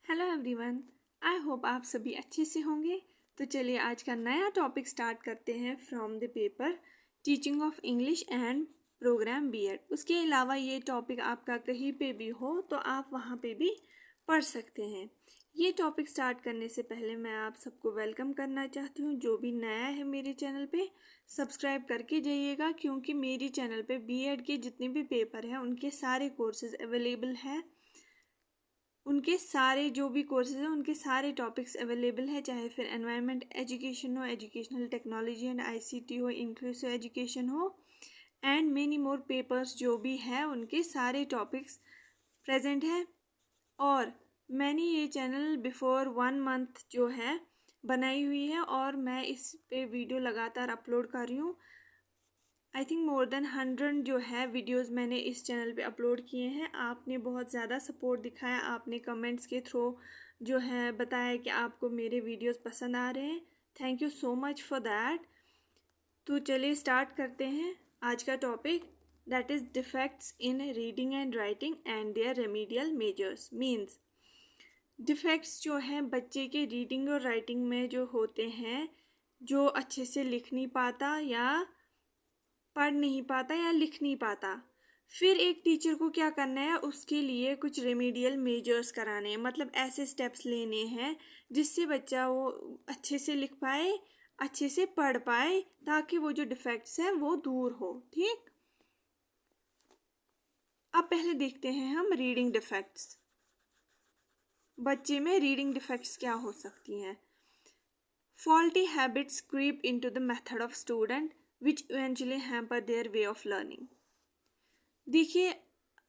Hello everyone, I hope आप सभी अच्छे से होंगे। तो चलिए आज का नया टॉपिक स्टार्ट करते हैं from the paper teaching of English and program BEd. उसके अलावा ये टॉपिक आपका कहीं पे भी हो तो आप वहाँ पे भी पढ़ सकते हैं। ये टॉपिक स्टार्ट करने से पहले मैं आप सबको वेलकम करना चाहती हूँ। जो भी नया है मेरे चैनल पे सब्सक्राइब करके जाइएगा, क्योंकि मेरी चैनल पे बीएड के जितने भी पेपर हैं उनके सारे कोर्सेज अवेलेबल हैं। उनके सारे जो भी कोर्सेज हैं उनके सारे टॉपिक्स अवेलेबल है, चाहे फिर एनवायरनमेंट एजुकेशन हो, एजुकेशनल टेक्नोलॉजी एंड आईसीटी हो, इंक्लूसिव एजुकेशन हो एंड मेनी मोर पेपर्स जो भी है उनके सारे टॉपिक्स प्रेजेंट है। और मैंने ये चैनल बिफोर 1 मंथ जो है बनाई हुई है और मैं इस पे वीडियो लगातार अपलोड कर रही हूँ। आई थिंक मोर देन 100 जो है वीडियोस मैंने इस चैनल पे अपलोड किए हैं। आपने बहुत ज़्यादा सपोर्ट दिखाया, आपने कमेंट्स के थ्रू जो है बताया कि आपको मेरे वीडियोस पसंद आ रहे हैं। Thank you so much for that. तो चलिए स्टार्ट करते हैं आज का topic, that is defects in reading and writing and their remedial measures. Means defects जो हैं बच्चे के रीडिंग और राइटिंग में जो होते हैं, जो अच्छे से लिख नहीं पाता या पढ़ नहीं पाता या लिख नहीं पाता, फिर एक टीचर को क्या करना है, उसके लिए कुछ रेमेडियल मेजर्स कराने हैं। मतलब ऐसे स्टेप्स लेने हैं जिससे बच्चा वो अच्छे से लिख पाए, अच्छे से पढ़ पाए, ताकि वो जो डिफेक्ट्स हैं वो दूर हो। ठीक, अब पहले देखते हैं हम रीडिंग डिफेक्ट्स। बच्चे में रीडिंग डिफेक्ट्स क्या हो सकती हैं? Faulty habits creep into the method of student which eventually hamper their way of learning. देखिए,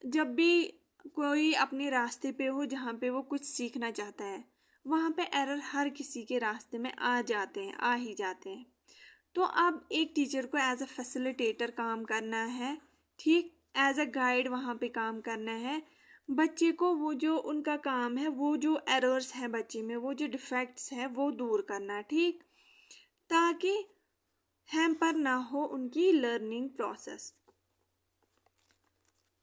जब भी कोई अपने रास्ते पे हो जहाँ पे वो कुछ सीखना चाहता है, वहाँ पे एरर हर किसी के रास्ते में आ जाते हैं, आ ही जाते हैं। तो अब एक टीचर को एज अ फैसिलिटेटर काम करना है, ठीक, एज अ गाइड वहाँ पे काम करना है। बच्चे को वो जो उनका काम है, वो जो एरर्स हैं बच्चे में, वो जो डिफेक्ट्स हैं वो दूर करना, ठीक, ताकि हैम्पर ना हो उनकी लर्निंग प्रोसेस।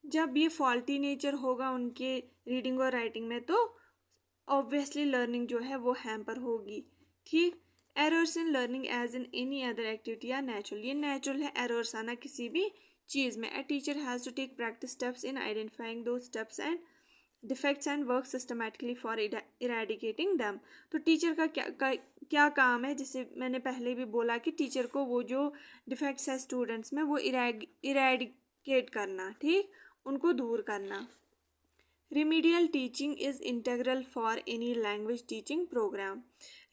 जब ये फॉल्टी नेचर होगा उनके रीडिंग और राइटिंग में, तो ऑब्वियसली लर्निंग जो है वो हैम्पर होगी। ठीक, errors in learning as in any other activity are natural. ये नेचुरल है एरर्स आना किसी भी चीज़ में। A teacher has to take practice steps in identifying two steps and defects and work systematically for eradicating them. तो टीचर का क्या काम है, जैसे मैंने पहले भी बोला कि टीचर को वो जो डिफेक्ट्स है स्टूडेंट्स में वो इरेडिकेट करना, ठीक, उनको दूर करना। Remedial teaching is integral for any language teaching program.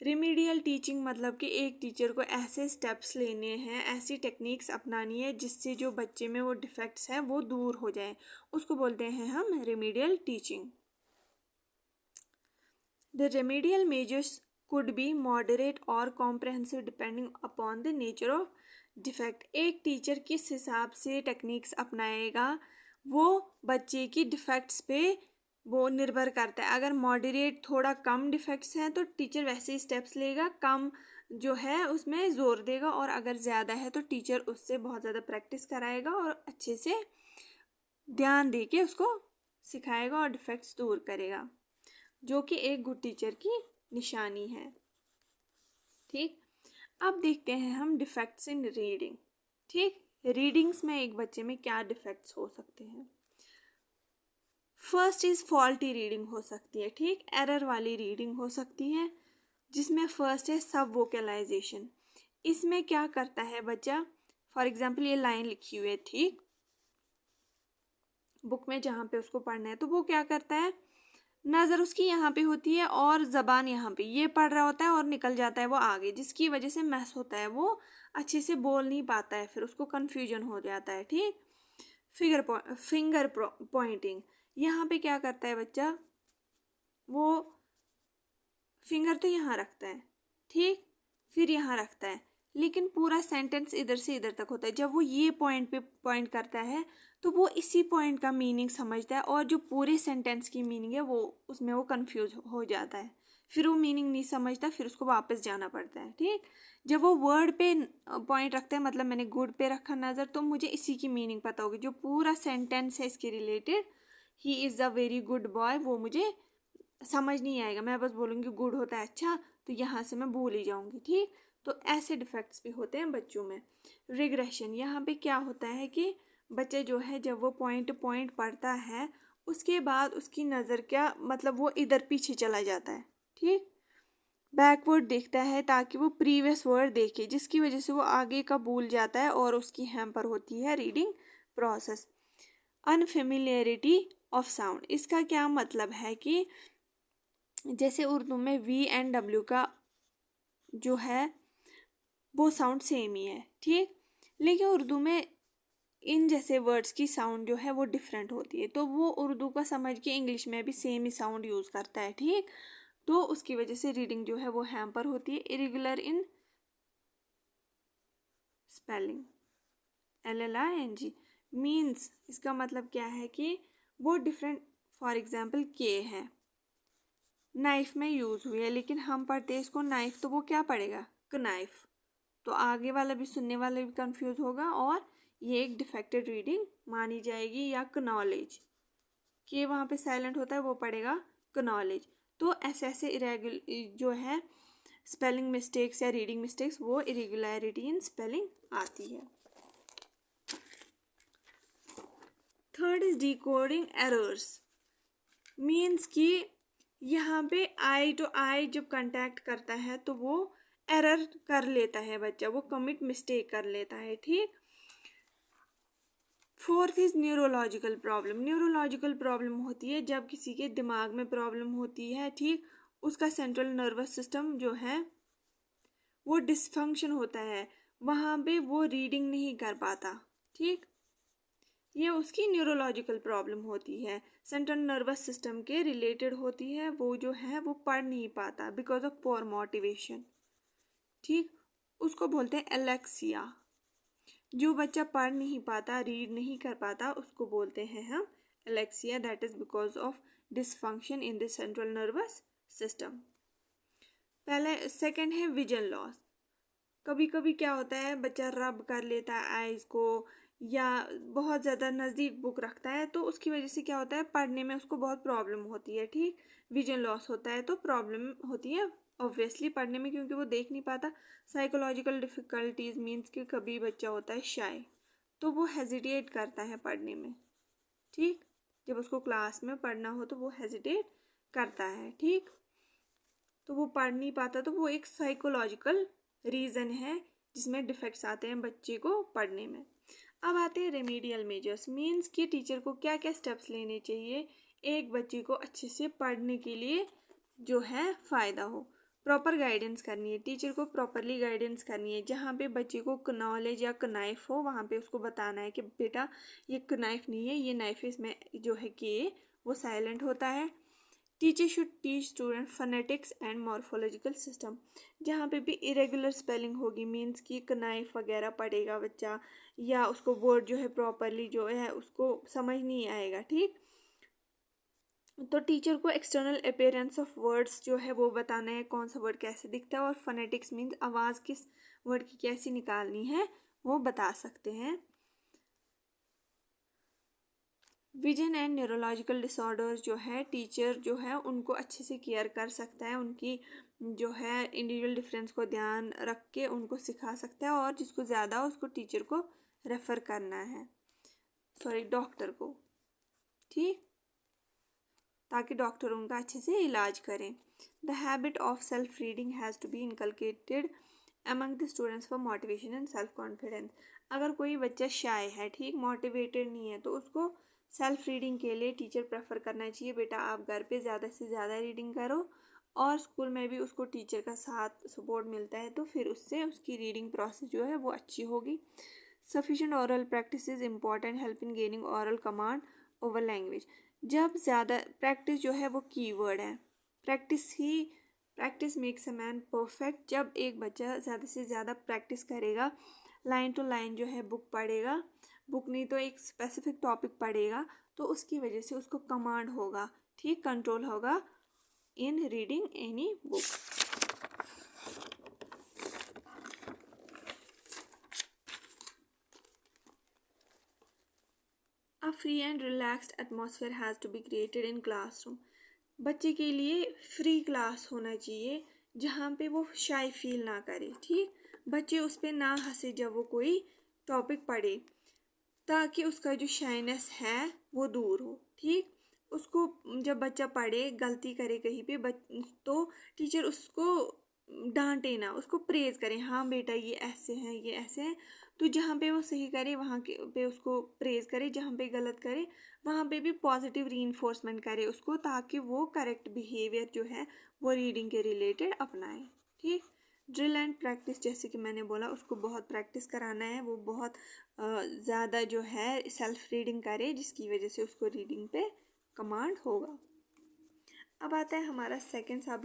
Remedial teaching मतलब कि एक टीचर को ऐसे स्टेप्स लेने हैं, ऐसी टेक्निक्स अपनानी है जिससे जो बच्चे में वो डिफेक्ट्स हैं वो दूर हो जाए, उसको बोलते हैं हम remedial teaching. The remedial measures could be moderate or comprehensive depending upon the nature of defect। एक टीचर किस हिसाब से टेक्निक्स अपनाएगा वो बच्चे की डिफेक्ट्स पे वो निर्भर करता है। अगर मॉडरेट थोड़ा कम डिफेक्ट्स हैं तो टीचर वैसे ही स्टेप्स लेगा, कम जो है उसमें जोर देगा, और अगर ज़्यादा है तो टीचर उससे बहुत ज़्यादा प्रैक्टिस कराएगा और अच्छे से ध्यान दे के उसको सिखाएगा और डिफेक्ट्स दूर करेगा, जो कि एक गुड टीचर की निशानी है। ठीक, अब देखते हैं हम डिफेक्ट्स इन रीडिंग। ठीक, रीडिंग्स में एक बच्चे में क्या डिफेक्ट्स हो सकते हैं? फर्स्ट इज फॉल्टी रीडिंग हो सकती है, ठीक, एरर वाली रीडिंग हो सकती है, जिसमें फर्स्ट है सब वोकलाइजेशन। इसमें क्या करता है बच्चा, फॉर एग्जाम्पल ये लाइन लिखी हुई है, ठीक, बुक में जहाँ पे उसको पढ़ना है, तो वो क्या करता है, नज़र उसकी यहाँ पे होती है और ज़बान यहाँ पे, ये पढ़ रहा होता है और निकल जाता है वो आगे, जिसकी वजह से मैस होता है, वो अच्छे से बोल नहीं पाता है, फिर उसको कन्फ्यूजन हो जाता है। ठीक, फिंगर पॉइंटिंग, यहाँ पे क्या करता है बच्चा, वो फिंगर तो यहाँ रखता है, ठीक, फिर यहाँ रखता है, लेकिन पूरा सेंटेंस इधर से इधर तक होता है। जब वो ये पॉइंट पे पॉइंट करता है तो वो इसी पॉइंट का मीनिंग समझता है, और जो पूरे सेंटेंस की मीनिंग है वो उसमें वो कंफ्यूज हो जाता है, फिर वो मीनिंग नहीं समझता, फिर उसको वापस जाना पड़ता है। ठीक, जब वो वर्ड पे पॉइंट रखता है, मतलब मैंने गुड पे रखा नज़र, तो मुझे इसी की मीनिंग पता होगी, जो पूरा सेंटेंस है इसके related, he is a very good boy, वो मुझे समझ नहीं आएगा, मैं बस बोलूँगी गुड होता है अच्छा, तो यहाँ से मैं भूल ही जाऊँगी, ठीक। तो ऐसे डिफेक्ट्स भी होते हैं बच्चों में। रिग्रेशन, यहाँ पे क्या होता है कि बच्चे जो है जब वो पॉइंट टू पॉइंट पढ़ता है उसके बाद उसकी नज़र क्या मतलब वो इधर पीछे चला जाता है, ठीक। बैकवर्ड देखता है ताकि वो प्रीवियस वर्ड देखे, जिसकी वजह से वो आगे का भूल जाता है और उसकी हैम्पर होती है रीडिंग प्रोसेस। अनफेमिलियरिटी ऑफ साउंड, इसका क्या मतलब है कि जैसे उर्दू में वी एंड डब्ल्यू का जो है वो साउंड सेम ही है, ठीक। लेकिन उर्दू में इन जैसे वर्ड्स की साउंड जो है वो डिफरेंट होती है, तो वो उर्दू का समझ के इंग्लिश में भी सेम ही साउंड यूज़ करता है, ठीक। तो उसकी वजह से रीडिंग जो है वो हैम्पर होती है। Irregular in spelling, LLING means, इसका मतलब क्या है कि वो डिफरेंट, फॉर एग्जाम्पल के है, नाइफ में यूज़ हुई है लेकिन हम पढ़ते हैं इसको नाइफ, तो वो क्या पड़ेगा कनाइफ, तो आगे वाला भी सुनने वाला भी कंफ्यूज होगा और ये एक डिफेक्टेड रीडिंग मानी जाएगी। या कनॉलेज, कि वहाँ पे साइलेंट होता है वो पड़ेगा कनॉलेज। तो ऐसे ऐसे इरेगुलर जो है स्पेलिंग मिस्टेक्स या रीडिंग मिस्टेक्स वो इरेगुलरिटी इन स्पेलिंग आती है। Third is decoding errors, means कि यहाँ पे आई टू आई जब कांटेक्ट करता है तो वो एरर कर लेता है बच्चा, वो कमिट मिस्टेक कर लेता है, ठीक। Fourth is neurological problem, neurological problem होती है जब किसी के दिमाग में प्रॉब्लम होती है, ठीक। उसका सेंट्रल नर्वस सिस्टम जो है वो डिसफंक्शन होता है, वहाँ पे वो रीडिंग नहीं कर पाता, ठीक। ये उसकी न्यूरोलॉजिकल प्रॉब्लम होती है, सेंट्रल नर्वस सिस्टम के रिलेटेड होती है, वो जो है वो पढ़ नहीं पाता बिकॉज ऑफ पोअर मोटिवेशन, ठीक। उसको बोलते हैं एलेक्सिया। जो बच्चा पढ़ नहीं पाता रीड नहीं कर पाता उसको बोलते हैं हम Alexia, that is because of dysfunction in the central nervous system. पहले सेकंड है विजन लॉस, कभी कभी क्या होता है बच्चा रब कर लेता है आईज को या बहुत ज़्यादा नज़दीक बुक रखता है, तो उसकी वजह से क्या होता है पढ़ने में उसको बहुत प्रॉब्लम होती है, ठीक। विजन लॉस होता है तो प्रॉब्लम होती है ऑब्वियसली पढ़ने में क्योंकि वो देख नहीं पाता। साइकोलॉजिकल डिफ़िकल्टीज मीन्स कि कभी बच्चा होता है शाय, तो वो हेजिटेट करता है पढ़ने में, ठीक। जब उसको क्लास में पढ़ना हो तो वो हेजिटेट करता है, ठीक। तो वो पढ़ नहीं पाता, तो वो एक साइकोलॉजिकल रीज़न है जिसमें डिफेक्ट्स आते हैं बच्चे को पढ़ने में। अब आते हैं रेमेडियल मेजर्स, मीन्स कि टीचर को क्या क्या स्टेप्स लेने चाहिए एक बच्चे को अच्छे से पढ़ने के लिए जो है फ़ायदा हो। प्रॉपर गाइडेंस करनी है, टीचर को प्रॉपरली गाइडेंस करनी है, जहाँ पे बच्चे को नॉलेज या कनाइफ हो वहाँ पे उसको बताना है कि बेटा ये कनाइफ नहीं है, ये नाइफ है, इसमें जो है कि वो साइलेंट होता है। Teacher should teach student phonetics and morphological system, जहाँ पे भी इरेगुलर स्पेलिंग होगी मीन्स कि कनाइफ वगैरह पढ़ेगा बच्चा या उसको वर्ड जो है प्रॉपरली जो है उसको समझ नहीं आएगा, ठीक। तो टीचर को एक्सटर्नल अपीयरेंस ऑफ वर्ड्स जो है वो बताना है, कौन सा वर्ड कैसे दिखता है, और फोनेटिक्स मीन्स आवाज़ किस वर्ड की कैसी निकालनी है वो बता सकते हैं। विजन एंड न्यूरोलॉजिकल डिसऑर्डर्स जो है टीचर जो है उनको अच्छे से केयर कर सकता है, उनकी जो है इंडिविजुअल डिफरेंस को ध्यान रख के उनको सिखा सकता है, और जिसको ज़्यादा उसको टीचर को रेफ़र करना है, सॉरी डॉक्टर को, ठीक, ताकि डॉक्टर उनका अच्छे से इलाज करें। The habit of self reading has to be inculcated among the students for motivation and self confidence. अगर कोई बच्चा शाय है, ठीक, मोटिवेटेड नहीं है, तो उसको सेल्फ रीडिंग के लिए टीचर प्रेफर करना चाहिए, बेटा आप घर पे ज़्यादा से ज़्यादा रीडिंग करो, और स्कूल में भी उसको टीचर का साथ सपोर्ट मिलता है तो फिर उससे उसकी रीडिंग प्रोसेस जो है वो अच्छी होगी। Sufficient oral practice is important help in gaining oral command over language. जब ज़्यादा प्रैक्टिस जो है वो कीवर्ड है, practice makes a man perfect. जब एक बच्चा ज़्यादा से ज़्यादा प्रैक्टिस करेगा, लाइन टू लाइन जो है बुक पढ़ेगा, बुक नहीं तो एक स्पेसिफिक टॉपिक पढ़ेगा, तो उसकी वजह से उसको कमांड होगा, ठीक, कंट्रोल होगा इन reading any book. A free and relaxed atmosphere has to be created in classroom. बच्चे के लिए फ्री क्लास होना चाहिए जहाँ पे वो शाय फील ना करे। ठीक, बच्चे उस पर ना हंसे जब वो कोई टॉपिक पढ़े, ताकि उसका जो शाइनेस है वो दूर हो। ठीक, उसको जब बच्चा पढ़े गलती करे कहीं पे तो टीचर उसको डांटे ना, उसको प्रेज करे, हाँ बेटा ये ऐसे हैं ये ऐसे हैं। तो जहाँ पे वो सही करे वहाँ के पे उसको प्रेज करे, जहाँ पे गलत करे वहाँ पे भी पॉजिटिव रीइंफोर्समेंट करे उसको, ताकि वो करेक्ट बिहेवियर जो है वो रीडिंग के रिलेटेड अपनाए। ठीक, ड्रिल एंड प्रैक्टिस, जैसे कि मैंने बोला उसको बहुत प्रैक्टिस कराना है, वो बहुत ज़्यादा जो है सेल्फ रीडिंग करे, जिसकी वजह से उसको रीडिंग पे कमांड होगा। अब आता है हमारा सेकेंड सब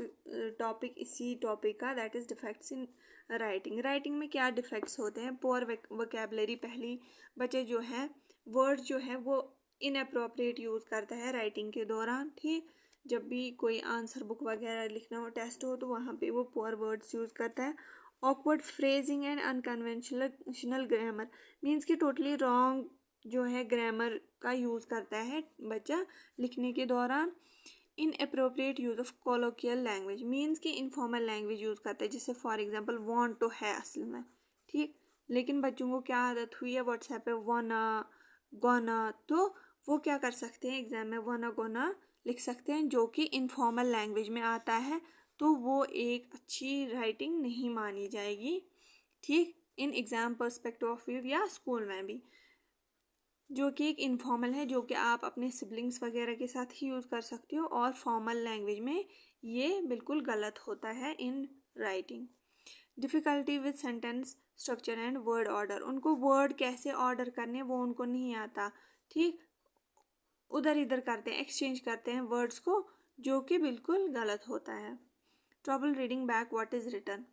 टॉपिक इसी टॉपिक का, that is defects in writing. Writing में क्या डिफेक्ट्स होते हैं? पुअर वोकैबुलरी, पहली बच्चे जो है वर्ड जो है वो इनअप्रोप्रिएट यूज़ करता है राइटिंग के दौरान। ठीक, जब भी कोई आंसर बुक वगैरह लिखना हो, टेस्ट हो, तो वहाँ पे वो पुअर वर्ड्स यूज़ करता है। Awkward phrasing and unconventional grammar, means कि टोटली रॉन्ग जो है ग्रामर का यूज़ करता है बच्चा लिखने के दौरान। Inappropriate use of colloquial language, means कि इनफॉर्मल लैंग्वेज यूज़ करता है, जैसे फॉर एग्जांपल वांट तो है असल में। ठीक, लेकिन बच्चों को क्या आदत हुई है व्हाट्सएप पे वाना गोना, तो वो क्या कर सकते हैं एग्जाम में वाना गोना लिख सकते हैं, जो कि इनफॉर्मल लैंग्वेज में आता है, तो वो एक अच्छी राइटिंग नहीं मानी जाएगी। ठीक, in exam perspective of view या स्कूल में भी, जो कि एक इनफॉर्मल है, जो कि आप अपने सिबलिंग्स वगैरह के साथ ही यूज़ कर सकते हो, और फॉर्मल लैंग्वेज में ये बिल्कुल गलत होता है in writing. Difficulty with sentence structure and word order, उनको वर्ड कैसे ऑर्डर करने वो उनको नहीं आता। ठीक, उधर इधर करते हैं, एक्सचेंज करते हैं वर्ड्स को, जो कि बिल्कुल गलत होता है। Trouble reading back what is written.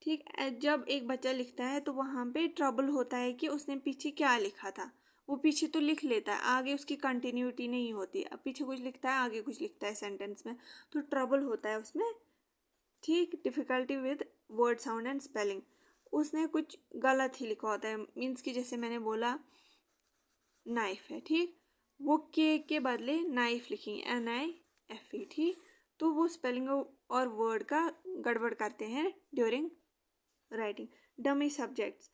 ठीक, जब एक बच्चा लिखता है तो वहाँ पे ट्रबल होता है कि उसने पीछे क्या लिखा था। वो पीछे तो लिख लेता है, आगे उसकी कंटिन्यूटी नहीं होती, अब पीछे कुछ लिखता है आगे कुछ लिखता है सेंटेंस में, तो ट्रबल होता है उसमें। ठीक, difficulty with word sound and spelling, उसने कुछ गलत ही लिखा होता है, मीन्स कि जैसे मैंने बोला नाइफ है, ठीक, वो के बदले नाइफ लिखेंगे NIFE। ठीक, तो वो स्पेलिंग और वर्ड का गड़बड़ करते हैं during writing. Dummy subjects,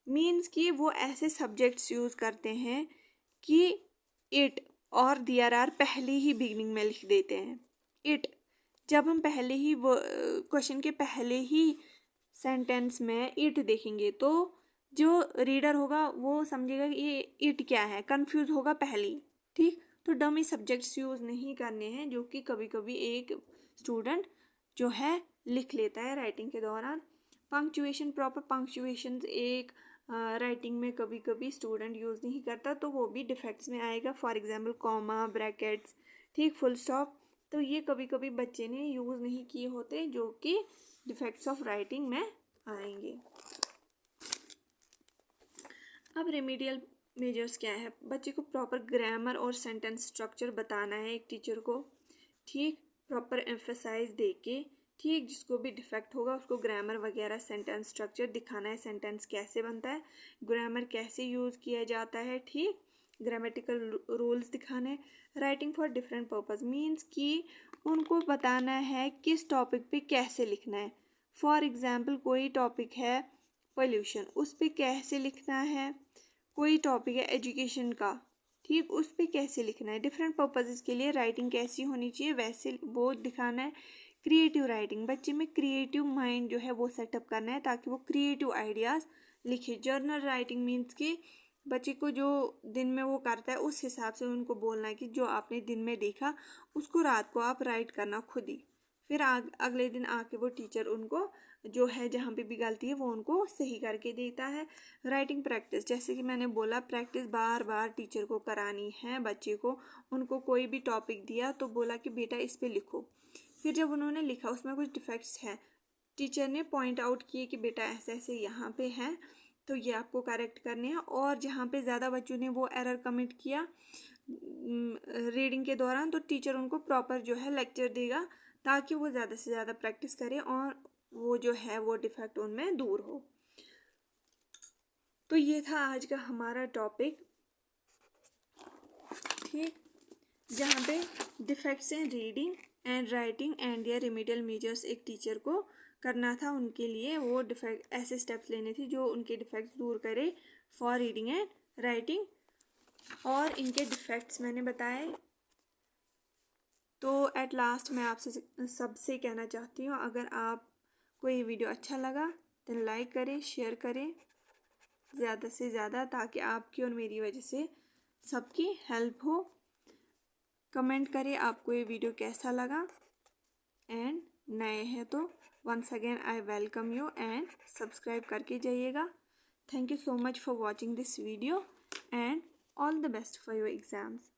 means कि वो ऐसे सब्जेक्ट्स यूज़ करते हैं कि इट और देयर आर पहले ही बिगनिंग में लिख देते हैं। इट, जब हम पहले ही वो क्वेश्चन के पहले ही सेंटेंस में इट देखेंगे तो जो रीडर होगा वो समझेगा कि ये इट क्या है, कंफ्यूज होगा पहले। ठीक, तो डमी सब्जेक्ट्स यूज़ नहीं करने हैं, जो कि कभी कभी एक स्टूडेंट जो है लिख लेता है राइटिंग के दौरान। पंक्चुएशन, प्रॉपर पंक्चुएशन एक राइटिंग में कभी कभी स्टूडेंट यूज़ नहीं करता, तो वो भी डिफेक्ट्स में आएगा। फॉर एग्जांपल कॉमा, ब्रैकेट्स, ठीक, फुल स्टॉप, तो ये कभी कभी बच्चे ने यूज़ नहीं किए होते, जो कि डिफेक्ट्स ऑफ राइटिंग में आएंगे। अब रेमेडियल मेजर्स क्या है? बच्चे को प्रॉपर ग्रामर और सेंटेंस स्ट्रक्चर बताना है एक टीचर को। ठीक, प्रॉपर एम्फेसाइज दे के, ठीक, जिसको भी डिफेक्ट होगा उसको ग्रामर वगैरह सेंटेंस स्ट्रक्चर दिखाना है, सेंटेंस कैसे बनता है, ग्रामर कैसे यूज़ किया जाता है। ठीक, ग्रामेटिकल रूल्स दिखाने। Writing for different purpose, means कि उनको बताना है किस टॉपिक पे कैसे लिखना है। फॉर एग्जाम्पल कोई टॉपिक है पोल्यूशन, उस पर कैसे लिखना है। कोई टॉपिक है एजुकेशन का, ठीक, उस पर कैसे लिखना है। डिफरेंट पर्पसेस के लिए राइटिंग कैसी होनी चाहिए वैसे वो दिखाना है। क्रिएटिव राइटिंग, बच्चे में क्रिएटिव माइंड जो है वो सेटअप करना है, ताकि वो क्रिएटिव आइडियाज़ लिखे। जर्नल राइटिंग मीन्स कि बच्चे को जो दिन में वो करता है उस हिसाब से उनको बोलना है कि जो आपने दिन में देखा उसको रात को आप राइट करना खुद ही, फिर अगले दिन आके वो टीचर उनको जो है जहाँ पे भी गलती है वो उनको सही करके देता है। राइटिंग प्रैक्टिस, जैसे कि मैंने बोला प्रैक्टिस बार बार टीचर को करानी है बच्चे को। उनको कोई भी टॉपिक दिया तो बोला कि बेटा इस पे लिखो, फिर जब उन्होंने लिखा उसमें कुछ डिफेक्ट्स हैं, टीचर ने पॉइंट आउट किए कि बेटा ऐसे ऐसे यहाँ पे हैं, तो ये आपको करेक्ट करने हैं। और जहाँ पे ज़्यादा बच्चों ने वो एरर कमिट किया रीडिंग के दौरान, तो टीचर उनको प्रॉपर जो है लेक्चर देगा, ताकि वो ज़्यादा से ज़्यादा प्रैक्टिस करें और वो जो है वो डिफेक्ट उनमें दूर हो। तो ये था आज का हमारा टॉपिक। ठीक, जहाँ पे defects in reading and writing and या रिमीडियल मेजर्स एक टीचर को करना था। उनके लिए वो डिफेक्ट ऐसे स्टेप्स लेने थे जो उनके डिफेक्ट्स दूर करे फॉर रीडिंग एंड राइटिंग। और इनके डिफेक्ट्स मैंने बताए। तो एट लास्ट मैं आपसे सबसे कहना चाहती हूँ, अगर आप को ये वीडियो अच्छा लगा तो लाइक करें, शेयर करें ज़्यादा से ज़्यादा, ताकि आपकी और मेरी वजह से सबकी हेल्प हो। कमेंट करें आपको ये वीडियो कैसा लगा। एंड नए हैं तो once again I welcome you and subscribe करके जाइएगा। Thank you so much for watching this video and all the best for your exams.